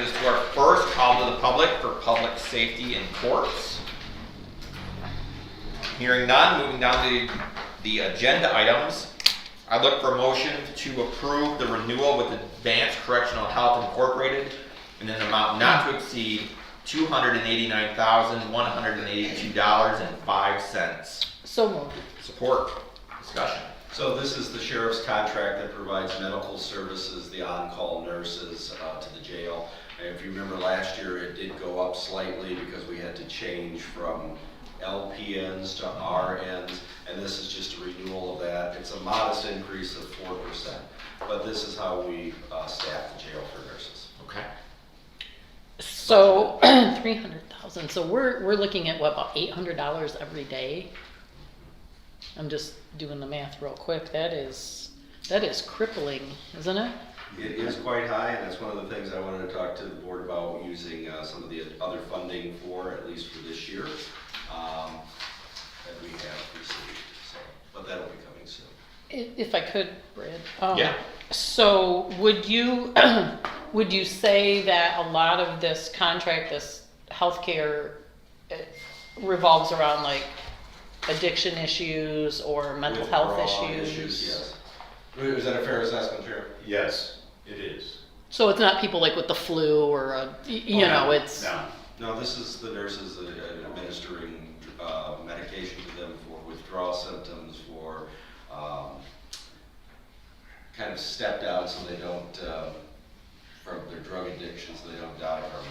brings us to our first call to the public for public safety and courts. Hearing none, moving down to the agenda items. I look for a motion to approve the renewal with Advanced Correctional Health Incorporated in an amount not to exceed $289,182.05. So moved. Support. Discussion. So this is the sheriff's contract that provides medical services, the on-call nurses to the jail. And if you remember last year, it did go up slightly because we had to change from LPNs to RNs, and this is just a renewal of that. It's a modest increase of 4%, but this is how we staff the jail for nurses. Okay. So 300,000. So we're looking at what, about $800 every day? I'm just doing the math real quick. That is crippling, isn't it? It is quite high, and that's one of the things I wanted to talk to the board about, using some of the other funding for, at least for this year, that we have received. So, but that'll be coming soon. If I could, Brad. Yeah. So would you say that a lot of this contract, this healthcare, revolves around like addiction issues or mental health issues? Yes. Is that a fair assessment, Chair? Yes, it is. So it's not people like with the flu or it's. No, this is the nurses administering medication to them for withdrawal symptoms, for kind of step down so they don't, from their drug addiction, so they don't die from it.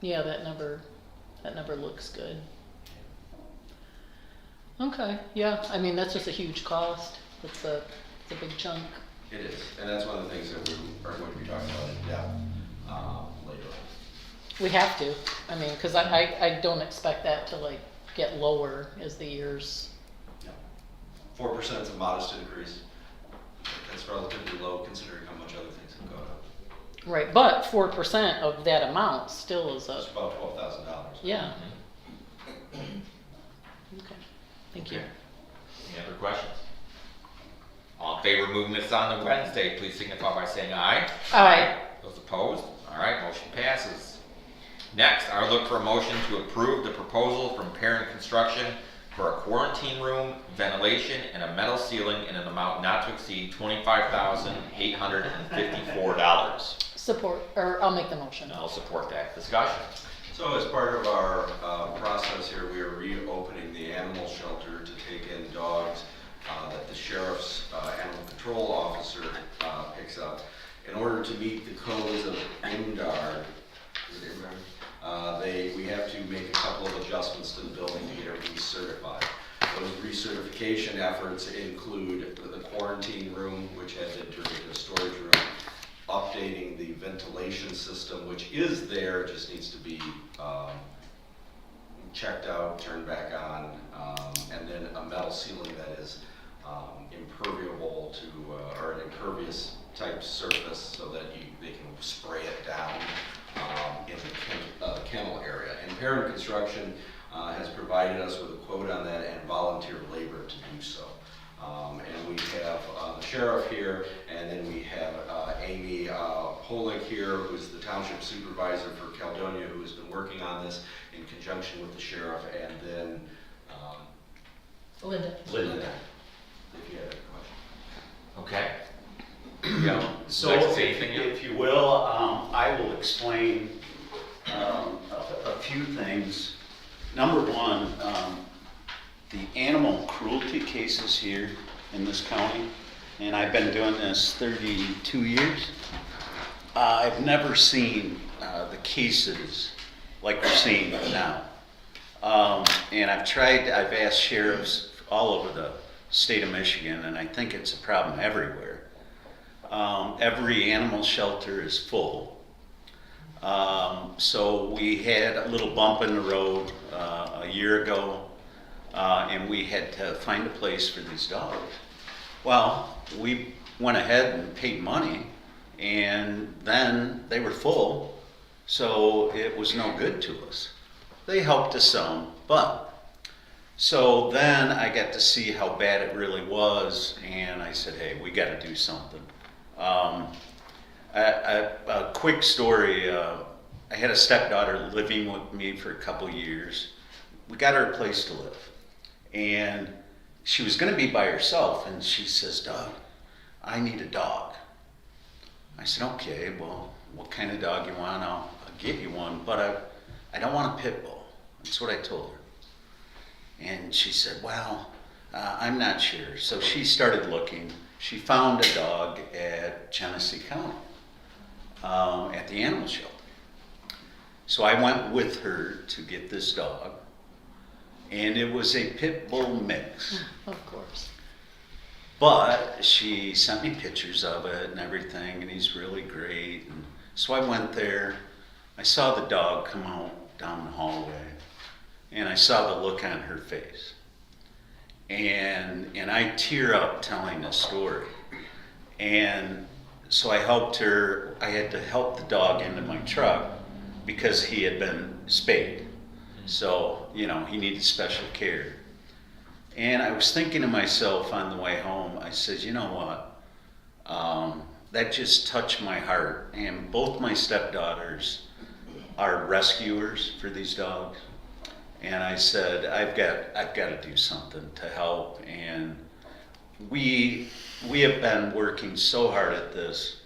Yeah, that number looks good. Okay, yeah, I mean, that's just a huge cost. It's a big chunk. It is, and that's one of the things that we are going to be talking about in depth later on. We have to, I mean, because I don't expect that to like get lower as the years. Yeah. 4% is a modest increase. That's relatively low considering how much other things have gone up. Right, but 4% of that amount still is It's about $12,000. yeah. Okay, thank you. Okay. Any other questions? All in favor of moving this on to Wednesday, please signify by saying aye. Aye. Those opposed? All right, motion passes. Next, I would look for a motion to approve the proposal from Parent Construction for a quarantine room, ventilation, and a metal ceiling in an amount not to exceed $25,854. Support, or I'll make the motion. And I'll support that. Discussion. So as part of our process here, we are reopening the animal shelter to take in dogs that the sheriff's animal control officer picks up. In order to meet the codes of INDAR, we have to make a couple of adjustments to the building to get it recertified. Those recertification efforts include the quarantine room, which had been turned into a storage room, updating the ventilation system, which is there, just needs to be checked out, turned back on, and then a metal ceiling that is impermeable to, or an impervious type surface so that they can spray it down in the kennel area. And Parent Construction has provided us with a quote on that and volunteer labor to do so. And we have the sheriff here, and then we have Amy Holick here, who's the township supervisor for Caledonia, who has been working on this in conjunction with the sheriff, and then Linda. if you have any questions. Okay. Yeah. So Like to say anything, yeah? if you will, I will explain a few things. Number one, the animal cruelty cases here in this county, and I've been doing this 32 years. I've never seen the cases like we're seeing now. And I've asked sheriffs all over the state of Michigan, and I think it's a problem everywhere. Every animal shelter is full. So we had a little bump in the road a year ago, and we had to find a place for these dogs. Well, we went ahead and paid money, and then they were full, so it was no good to us. They helped us some, but so then I got to see how bad it really was, and I said, hey, we got to do something. A quick story. I had a stepdaughter living with me for a couple years. We got her a place to live. And she was going to be by herself. And she says, Doug, I need a dog. I said, okay, well, what kind of dog you want? I'll get you one. But I don't want a pit bull. That's what I told her. And she said, well, I'm not sure. So she started looking. She found a dog at Genesee County, at the animal shelter. So I went with her to get this dog, and it was a pit bull mix. Of course. But she sent me pictures of it and everything, and he's really great. And so I went there. I saw the dog come out down the hallway, and I saw the look on her face. And I tear up telling this story. And so I helped her. I had to help the dog into my truck because he had been spayed. So, you know, he needed special care. And I was thinking to myself on the way home, I said, you know what? That just touched my heart. And both my stepdaughters are rescuers for these dogs. And I said, I've got to do something to help. And we have been working so hard at this.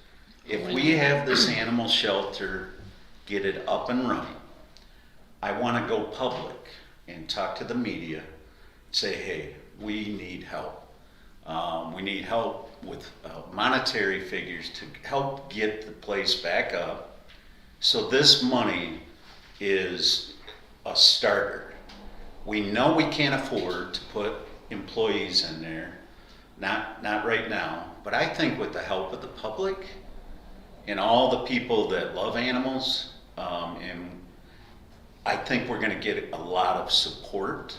If we have this animal shelter, get it up and running, I want to go public and talk to the media, say, hey, we need help. We need help with monetary figures to help get the place back up. So this money is a starter. We know we can't afford to put employees in there, not right now, but I think with the help of the public and all the people that love animals, and I think we're going to get a lot of support.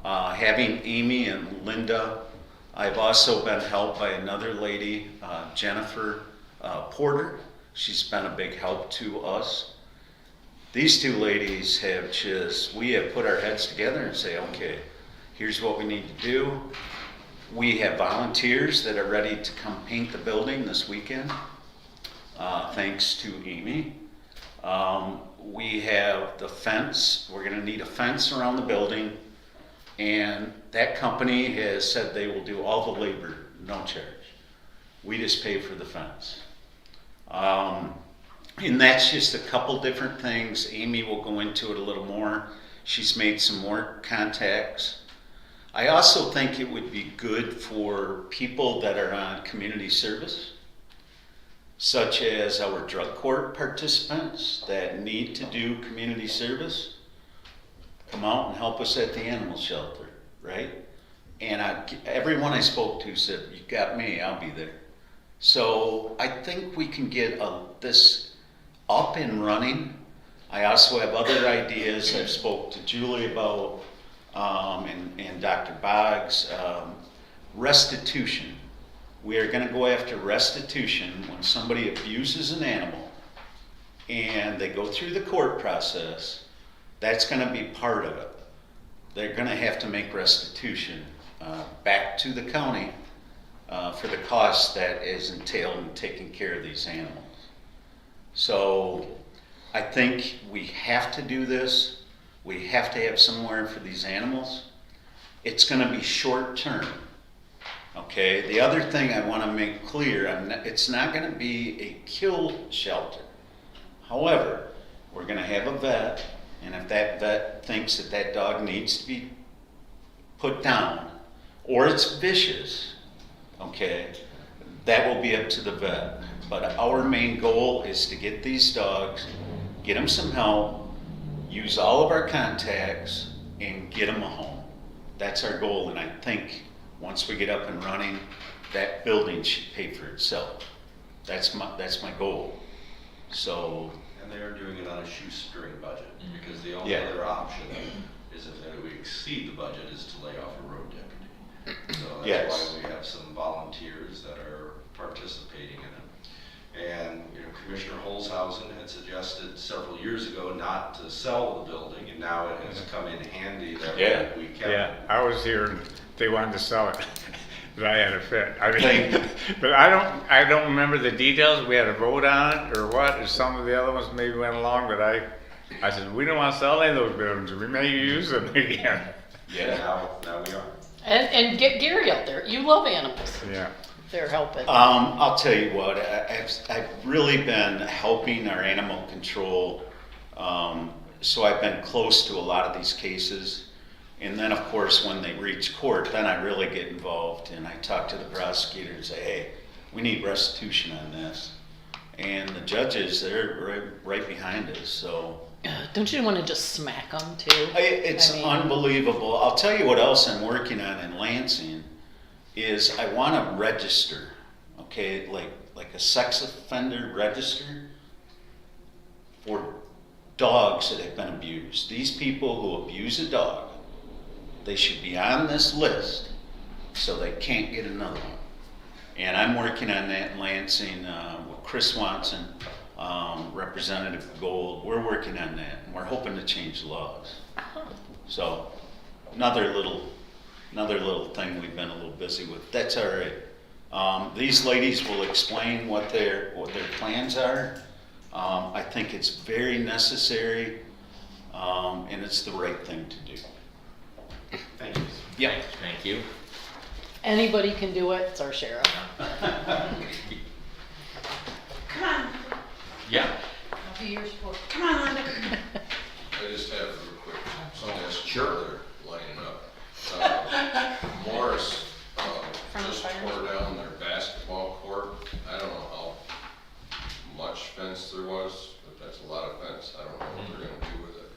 Having Amy and Linda, I've also been helped by another lady, Jennifer Porter. She's been a big help to us. These two ladies we have put our heads together and say, okay, here's what we need to do. We have volunteers that are ready to come paint the building this weekend, thanks to Amy. We have the fence. We're going to need a fence around the building, and that company has said they will do all the labor, no charge. We just pay for the fence. And that's just a couple different things. Amy will go into it a little more. She's made some more contacts. I also think it would be good for people that are on community service, such as our drug court participants that need to do community service, come out and help us at the animal shelter, right? And everyone I spoke to said, you got me, I'll be there. So I think we can get this up and running. I also have other ideas I've spoke to Julie about, and Dr. Boggs. Restitution. We are going to go after restitution when somebody abuses an animal and they go through the court process. That's going to be part of it. They're going to have to make restitution back to the county for the cost that is entailed in taking care of these animals. So I think we have to do this. We have to have somewhere for these animals. It's going to be short term. Okay, the other thing I want to make clear, it's not going to be a kill shelter. However, we're going to have a vet, and if that vet thinks that dog needs to be put down, or it's vicious, okay, that will be up to the vet. But our main goal is to get these dogs, get them some help, use all of our contacts, and get them a home. That's our goal, and I think once we get up and running, that building should pay for itself. That's my goal. So. And they are doing it on a shoestring budget, because the only other option is if we exceed the budget is to lay off a road deputy. So that's why we have some volunteers that are participating in it. And Commissioner Holzhausen had suggested several years ago not to sell the building, and now it has come in handy that we kept it. Yeah, I was here and they wanted to sell it. but I had a fit. I mean, but I don't remember the details. We had a vote on it or what, or some of the other ones maybe went along, but I said, we don't want to sell any of those buildings. We may use them again. Yeah, now we are. And get Gary out there. You love animals. Yeah. They're helping. I'll tell you what, I've really been helping our animal control. So I've been close to a lot of these cases. And then, of course, when they reach court, then I really get involved and I talk to the prosecutor and say, hey, we need restitution on this. And the judges, they're right behind us, so. Don't you want to just smack them too? It's unbelievable. I'll tell you what else I'm working on in Lansing is I want to register, okay, like a sex offender register for dogs that have been abused. These people who abuse a dog, they should be on this list so they can't get another one. And I'm working on that in Lansing with Chris Swanson, Representative Gold. We're working on that, and we're hoping to change the laws. So another little thing we've been a little busy with. That's all right. These ladies will explain what their plans are. I think it's very necessary, and it's the right thing to do. Thank you. Yep. Thank you. Anybody can do it. It's our sheriff. Come on, Yeah. I'll be your sport. Come on, Linda. I just have a real quick suggestion. Sure. They're lining up. Morris From the just fire? tore down their basketball court. I don't know how much fence there was, but that's a lot of fence. I don't know what they're gonna do with it.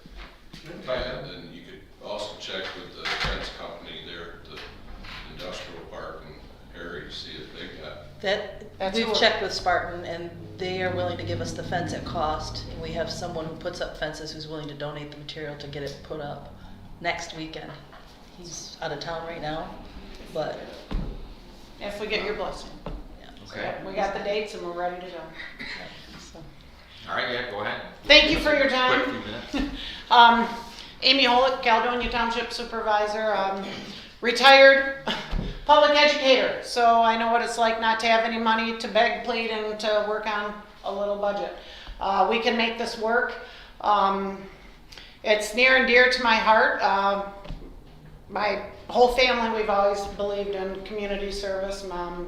And then you could also check with the fence company there at the industrial park in Harry, see if they got. That's We've who- checked with Spartan and they are willing to give us the fence at cost. And we have someone who puts up fences who's willing to donate the material to get it put up next weekend. He's out of town right now, but If we get your blessing. yeah. Okay. We got the dates and we're ready to go. So. All right, yeah, go ahead. Thank you for your Quick time. few minutes. Amy Holick, Caledonia Township Supervisor, retired public educator. So I know what it's like not to have any money to beg, plead, and to work on a little budget. We can make this work. It's near and dear to my heart. My whole family, we've always believed in community service. My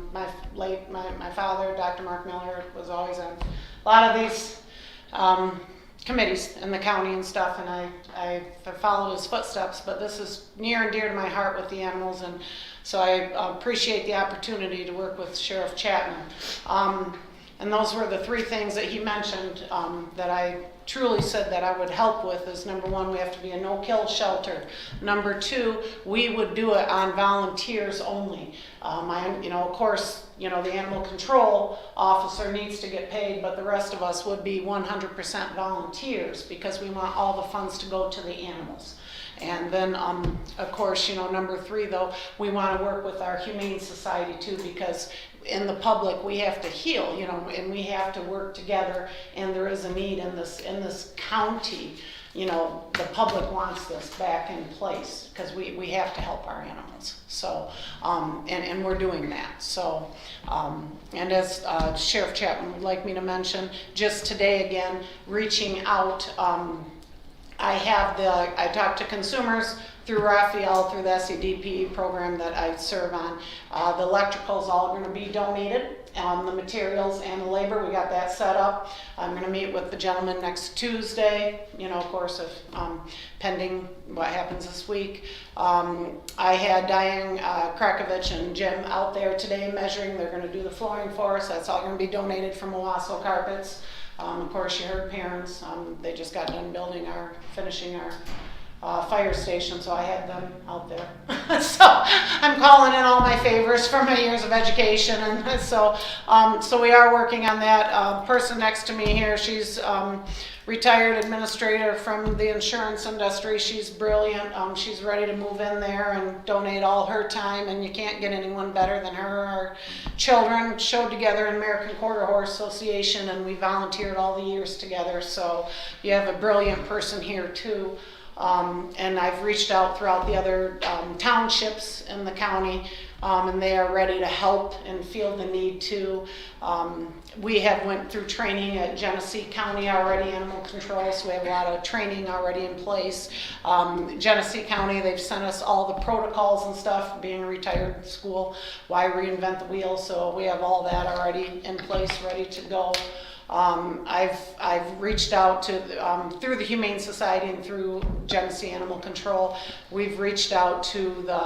father, Dr. Mark Miller, was always on a lot of these committees in the county and stuff, and I followed his footsteps, but this is near and dear to my heart with the animals, and so I appreciate the opportunity to work with Sheriff Chapman. And those were the three things that he mentioned that I truly said that I would help with is number one, we have to be a no-kill shelter. Number two, we would do it on volunteers only. Of course, the animal control officer needs to get paid, but the rest of us would be 100% volunteers because we want all the funds to go to the animals. And then, of course, number three, though, we want to work with our Humane Society too, because in the public we have to heal, and we have to work together. And there is a need in this county. The public wants this back in place because we have to help our animals. So, and we're doing that. So, and as Sheriff Chapman would like me to mention, just today again, reaching out. I talk to consumers through Raphael, through the SEDP program that I serve on. The electrical's all going to be donated, the materials and the labor, we got that set up. I'm going to meet with the gentleman next Tuesday, of course, if pending what happens this week. I had Diane Krakovich and Jim out there today measuring. They're going to do the flooring for us. That's all going to be donated from Owasso Carpets. Of course, you heard parents. They just got done finishing our fire station, so I had them out there. So I'm calling in all my favors from my years of education, and so we are working on that. Person next to me here, she's retired administrator from the insurance industry. She's brilliant. She's ready to move in there and donate all her time, and you can't get anyone better than her. Our children showed together in American Quarter Horse Association, and we volunteered all the years together. So you have a brilliant person here too. And I've reached out throughout the other townships in the county and they are ready to help and feel the need to. We have went through training at Genesee County already, animal control, so we have a lot of training already in place. Genesee County, they've sent us all the protocols and stuff, being a retired school, why reinvent the wheel, so we have all that already in place, ready to go. I've reached out to, through the Humane Society and through Genesee Animal Control, we've reached out to the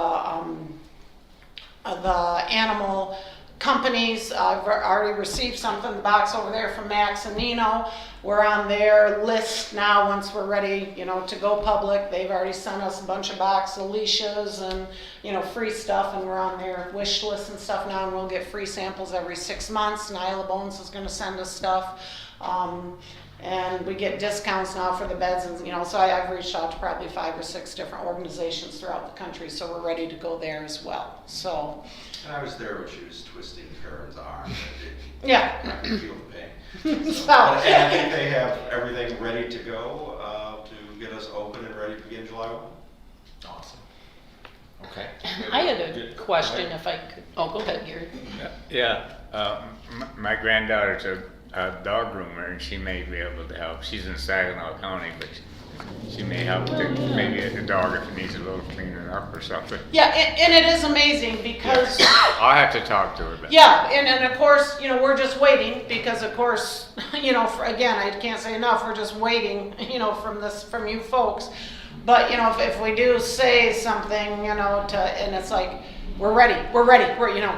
animal companies. I've already received something, the box over there from Max and Nino. We're on their list now once we're ready, to go public. They've already sent us a bunch of boxes of leashes and, free stuff, and we're on their wish list and stuff now, and we'll get free samples every 6 months. Nyla Bones is gonna send us stuff. And we get discounts now for the beds, and so I've reached out to probably 5 or 6 different organizations throughout the country, so we're ready to go there as well. So, And I was there when she was twisting Karen's arm. yeah. I could feel the pain. So, But and I think they have everything ready to go to get us open and ready to begin July 1. Awesome. Okay. I had a question if I could, go ahead, Gary. Yeah, my granddaughter's a dog groomer, and she may be able to help. She's in Saginaw County, but she may help to maybe a dog if it needs a little cleaning up or something. yeah, and it is amazing because, I'll have to talk to her about it. yeah, and of course, we're just waiting because of course, again, I can't say enough, we're just waiting, from you folks. But, if we do say something, and it's like, we're ready,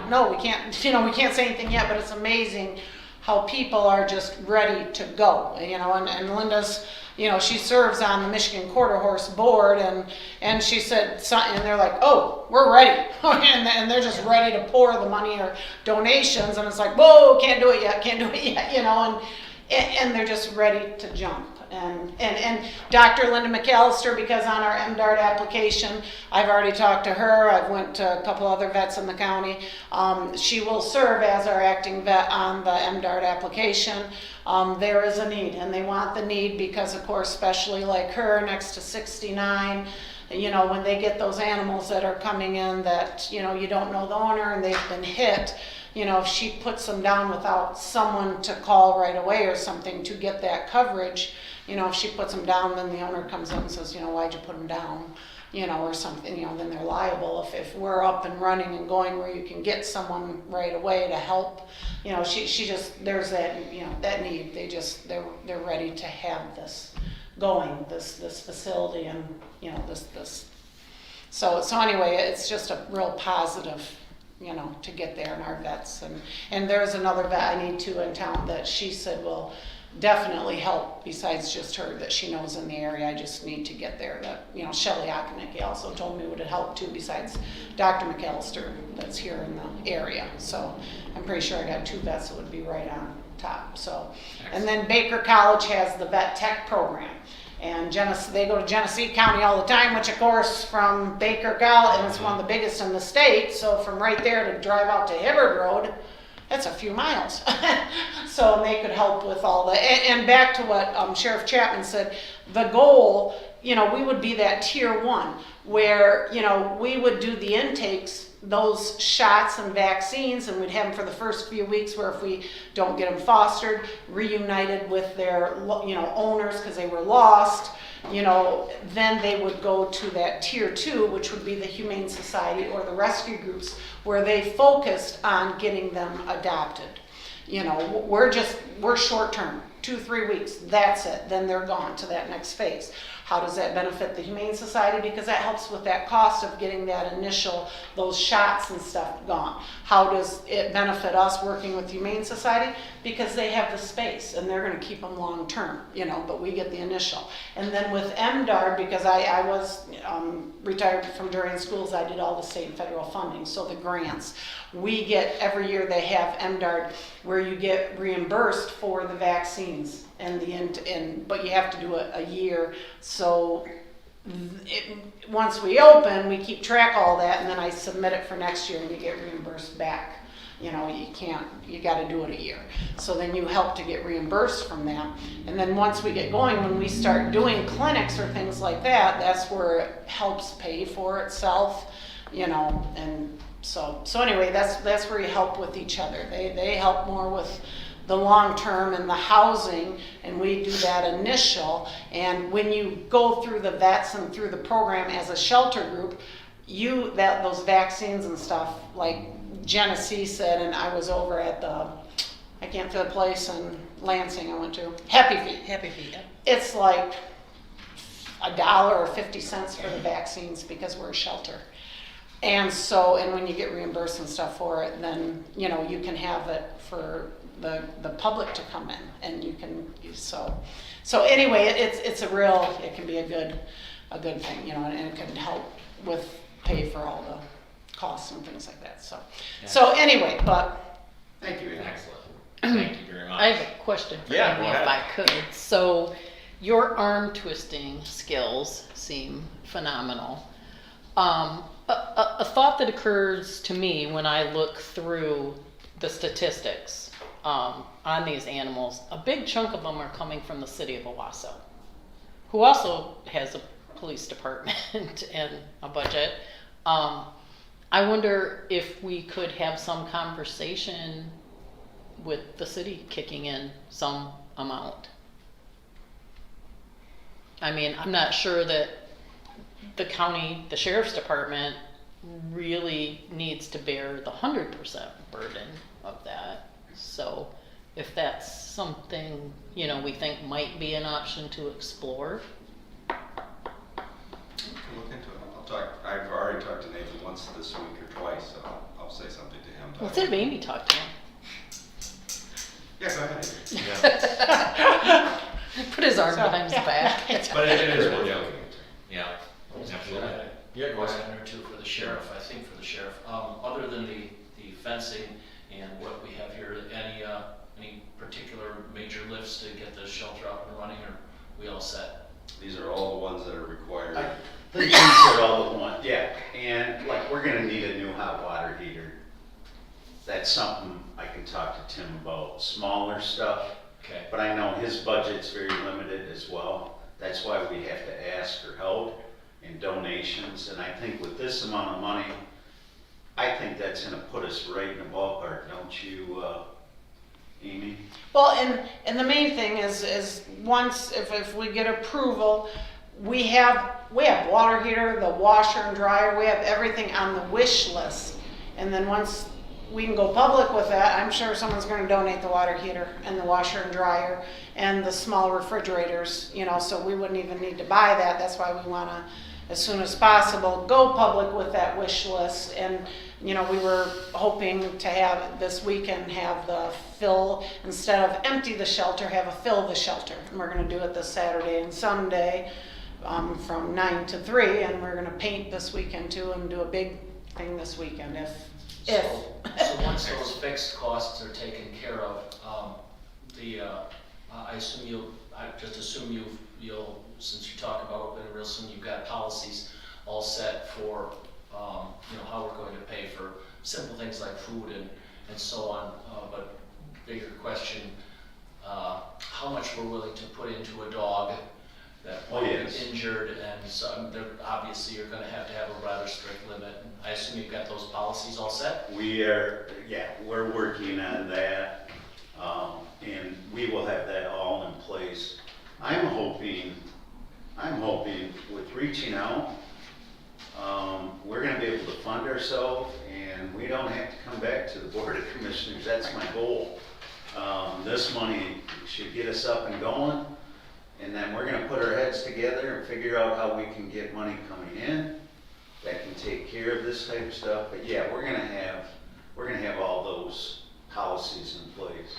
no, we can't, we can't say anything yet, but it's amazing how people are just ready to go, and Linda's, she serves on the Michigan Quarter Horse Board, and she said, and they're like, oh, we're ready, and they're just ready to pour the money or donations, and it's like, whoa, can't do it yet, and they're just ready to jump. And Dr. Linda McAllister, because on our MDART application, I've already talked to her. I've went to a couple other vets in the county. She will serve as our acting vet on the MDART application. There is a need, and they want the need because, of course, especially like her, next to 69, when they get those animals that are coming in that, you don't know the owner and they've been hit, if she puts them down without someone to call right away or something to get that coverage, if she puts them down, then the owner comes in and says, why'd you put them down, or something, then they're liable. If we're up and running and going where you can get someone right away to help, she just, there's that, that need. They're ready to have this going, this facility, and, this. So anyway, it's just a real positive, to get there in our vets. And there's another vet I need to in town that she said will definitely help besides just her that she knows in the area. I just need to get there. That, Shelley Okanicki also told me would it help too besides Dr. McAllister that's here in the area. So I'm pretty sure I got 2 vets that would be right on top. So, and then Baker College has the vet tech program. And they go to Genesee County all the time, which of course from Baker College, and it's one of the biggest in the state, so from right there to drive out to Hibbard Road, that's a few miles. So they could help with all the, and back to what Sheriff Chapman said, the goal, we would be that tier 1, where, we would do the intakes, those shots and vaccines, and we'd have them for the first few weeks where if we don't get them fostered, reunited with their, owners because they were lost, then they would go to that tier 2, which would be the Humane Society or the rescue groups, where they focused on getting them adopted. We're short term, 2-3 weeks, that's it, then they're gone to that next phase. How does that benefit the Humane Society? Because that helps with that cost of getting that initial, those shots and stuff gone. How does it benefit us working with Humane Society? Because they have the space and they're gonna keep them long term, but we get the initial. And then with MDARD, because I was retired from Durham Schools, I did all the state and federal funding, so the grants. We get, every year they have MDARD where you get reimbursed for the vaccines but you have to do it a year. So once we open, we keep track of all that, and then I submit it for next year and you get reimbursed back. You got to do it a year. So then you help to get reimbursed from that. And then once we get going, when we start doing clinics or things like that, that's where it helps pay for itself, and So anyway, that's where you help with each other. They help more with the long term and the housing, and we do that initial. And when you go through the vets and through the program as a shelter group, those vaccines and stuff, like Genesee said, and I was over at I can't think of the place in Lansing I went to, Happy Feet. Happy feet, yeah. It's like $1 or 50 cents for the vaccines because we're a shelter. And when you get reimbursed and stuff for it, then, you can have it for the public to come in, and you can, so anyway, it can be a good thing, and it can help with pay for all the costs and things like that, so anyway, but. Thank you, Amy. Excellent. Thank you very much. I have a question for Yeah, Amy go if ahead. I could. So your arm twisting skills seem phenomenal. A thought that occurs to me when I look through the statistics on these animals, a big chunk of them are coming from the city of Owasso, who also has a police department and a budget. I wonder if we could have some conversation with the city kicking in some amount. I mean, I'm not sure that the sheriff's department really needs to bear the 100% burden of that. So if that's something, we think might be an option to explore. We can look into it. I've already talked to Nathan once this week or twice, so I'll say something to him. Let's have Amy talk to him. Yeah, go ahead. Put his arm behind his back. But it is worth Yeah. looking into. Yeah, absolutely. Yeah, Yeah, go ahead. question or two for the sheriff, I think for the sheriff. Other than the fencing and what we have here, any particular major lifts to get the shelter up and running, or we all set? These are all the ones that are required. I think these are all the ones, yeah, and like, we're gonna need a new hot water heater. That's something I can talk to Tim about, smaller stuff, Okay. but I know his budget's very limited as well. That's why we have to ask for help and donations, and I think with this amount of money, I think that's gonna put us right in the ballpark, don't you, Amy? Well, and the main thing is once, if we get approval, we have water heater, the washer and dryer, we have everything on the wish list. And then once we can go public with that, I'm sure someone's gonna donate the water heater and the washer and dryer and the small refrigerators, so we wouldn't even need to buy that. That's why we wanna, as soon as possible, go public with that wish list. And, we were hoping to have this weekend have the fill, instead of empty the shelter, have a fill the shelter. And we're gonna do it this Saturday and Sunday, from 9 to 3, and we're gonna paint this weekend too and do a big thing this weekend if. So once those fixed costs are taken care of, I just assume you'll, since you talk about open and real soon, you've got policies all set for, how we're going to pay for simple things like food and so on, but bigger question, how much we're willing to put into a dog that might be injured, and so obviously you're gonna have to have a rather strict limit. I assume you've got those policies all set? We're working on that, and we will have that all in place. I'm hoping with reaching out, we're gonna be able to fund ourselves, and we don't have to come back to the Board of Commissioners. That's my goal. This money should get us up and going, and then we're gonna put our heads together and figure out how we can get money coming in that can take care of this type of stuff. But yeah, we're gonna have all those policies in place.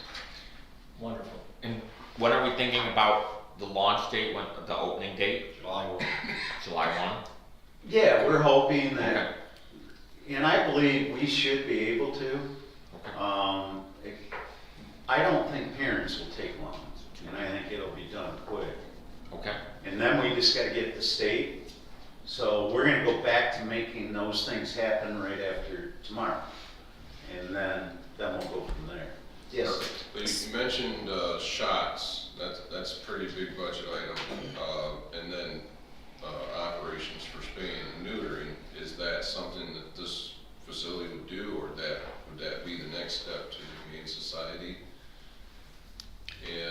Wonderful. And what are we thinking about the launch date, the opening date? July 1. July 1? Yeah, we're hoping Okay. that, and I believe we should be able to. Okay. I don't think parents will take long, and I think it'll be done quick. Okay. And then we just gotta get the state. So we're gonna go back to making those things happen right after tomorrow. And then we'll go from there. Yes. But you mentioned shots, that's a pretty big budget item. And then operations for spaying and neutering, is that something that this facility would do, or would that be the next step to the Humane Society?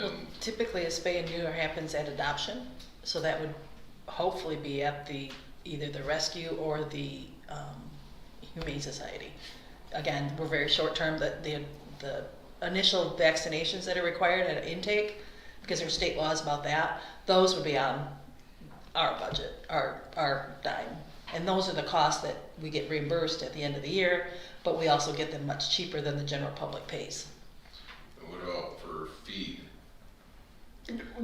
Well, And, typically a spay and neuter happens at adoption, so that would hopefully be at either the rescue or the Humane Society. Again, we're very short term, the initial vaccinations that are required at intake, because there's state laws about that, those would be on our budget, our dime. And those are the costs that we get reimbursed at the end of the year, but we also get them much cheaper than the general public pays. what about for feed?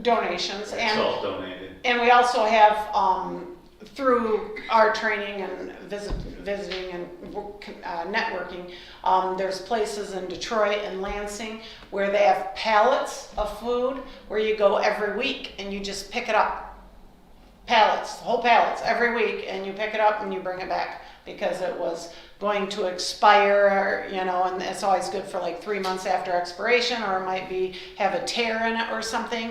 Donations, It's and all donated. we also have, through our training and visiting and networking, there's places in Detroit and Lansing where they have pallets of food where you go every week and you just pick it up. Pallets, whole pallets every week, and you pick it up and you bring it back because it was going to expire, you know, and it's always good for like 3 months after expiration, or it might be have a tear in it or something.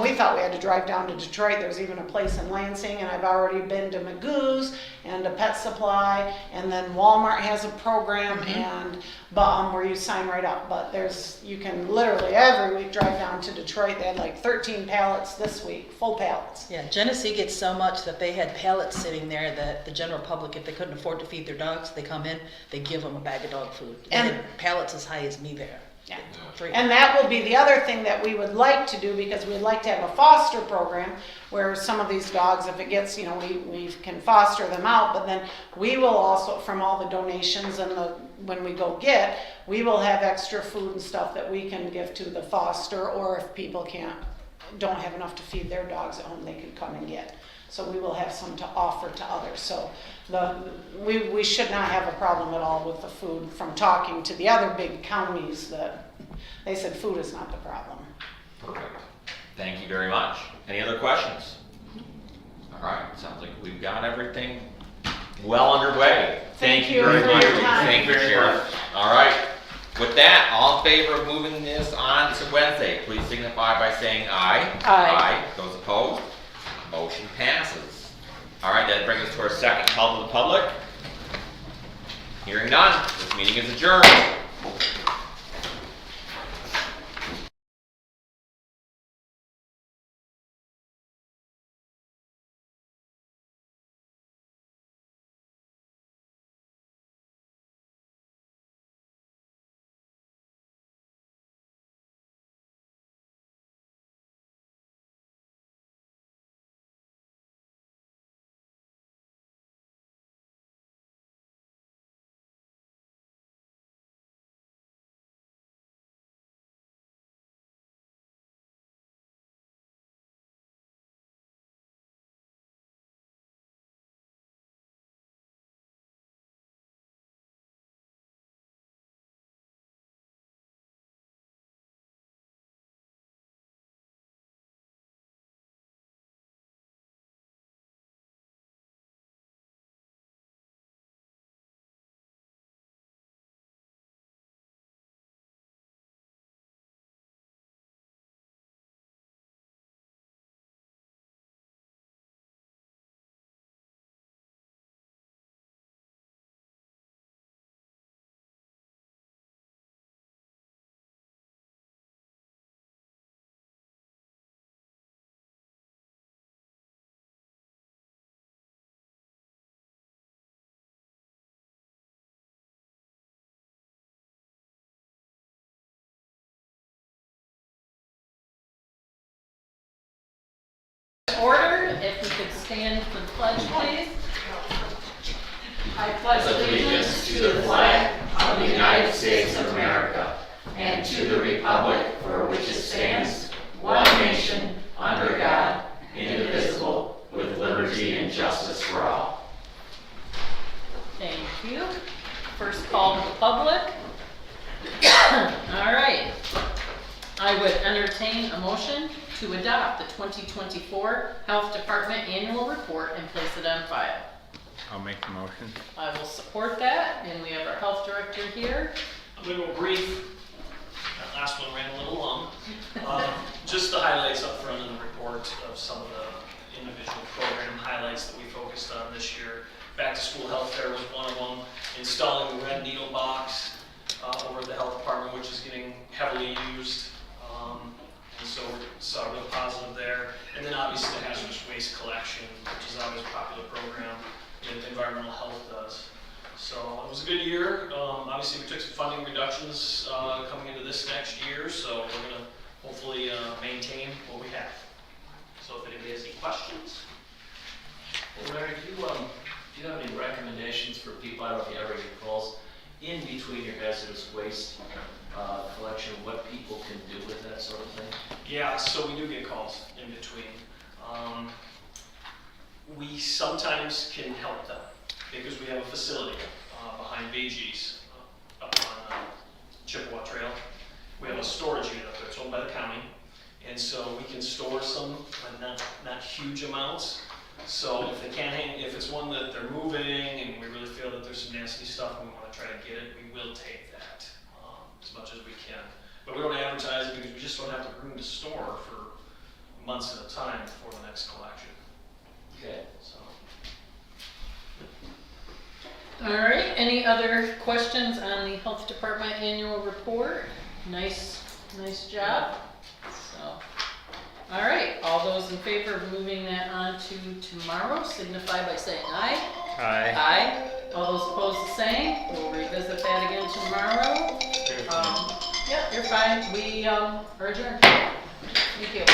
We thought we had to drive down to Detroit. There's even a place in Lansing, and I've already been to Magoo's and a Pet Supply, and then Walmart has a program, where you sign right up. But you can literally every week drive down to Detroit. They had like 13 pallets this week, full pallets. Yeah, Genesee gets so much that they had pallets sitting there that the general public, if they couldn't afford to feed their dogs, they come in, they give them a bag of dog food. And And- the pallets as high as me there. Yeah. Free. And that will be the other thing that we would like to do, because we'd like to have a foster program where some of these dogs, if it gets, you know, we can foster them out, but then we will also, from all the donations and when we go we will have extra food and stuff that we can give to the foster, or if people don't have enough to feed their dogs at home, they can come and get. So we will have some to offer to others. So we should not have a problem at all with the food. From talking to the other big counties, that they said food is not the problem. Perfect. Thank you very much. Any other questions? All right, sounds like we've got everything well underway. Thank you very for much. your time. Thank you, Sheriff. All right. With that, all in favor of moving this on to Wednesday, please signify by saying aye. Aye. Those opposed? Motion passes. All right, that brings us to our second call to the public. Hearing none, this meeting is adjourned. Order, if we could stand for the pledge, please. I pledge allegiance to the flag of the United States of America and to the republic for which it stands, one nation, under God, indivisible, with liberty and justice for all. Thank you. First call to the public. All right. I would entertain a motion to adopt the 2024 Health Department Annual Report and place it on file. I'll make the motion. I will support that, and we have our health director here. I'm going to go brief. That last one ran a little long. Just the highlights up front in the report of some of the individual program highlights that we focused on this year. back to school health fair was one of them. Installing the red needle box over at the health department, which is getting heavily used. And so we saw a real positive there. And then obviously the hazardous waste collection, which is always a popular program that environmental health does. So it was a good year. Obviously we took some funding reductions coming into this next year, so we're gonna hopefully maintain what we have. So if anybody has any questions. Well, Larry, do you have any recommendations for people, I don't know if you ever get calls, in between your hazardous waste collection, what people can do with that sort of thing? Yeah, so we do get calls in between. We sometimes can help them because we have a facility behind BG's up on Chippewa Trail. We have a storage unit up there, it's owned by the county. And so we can store some, but not huge amounts. So if they can't if it's one that they're moving and we really feel that there's some nasty stuff and we want to try to get it, we will take that as much as we can. But we don't advertise it because we just don't have the room to store for months at a time before the next collection. Okay. So. All right, any other questions on the health department annual report? Nice job. So, all right, all those in favor of moving that on to tomorrow signify by saying aye. Aye. Aye. All those opposed the same. We'll revisit that again tomorrow. Yeah, you're fine. We are adjourned. Thank you.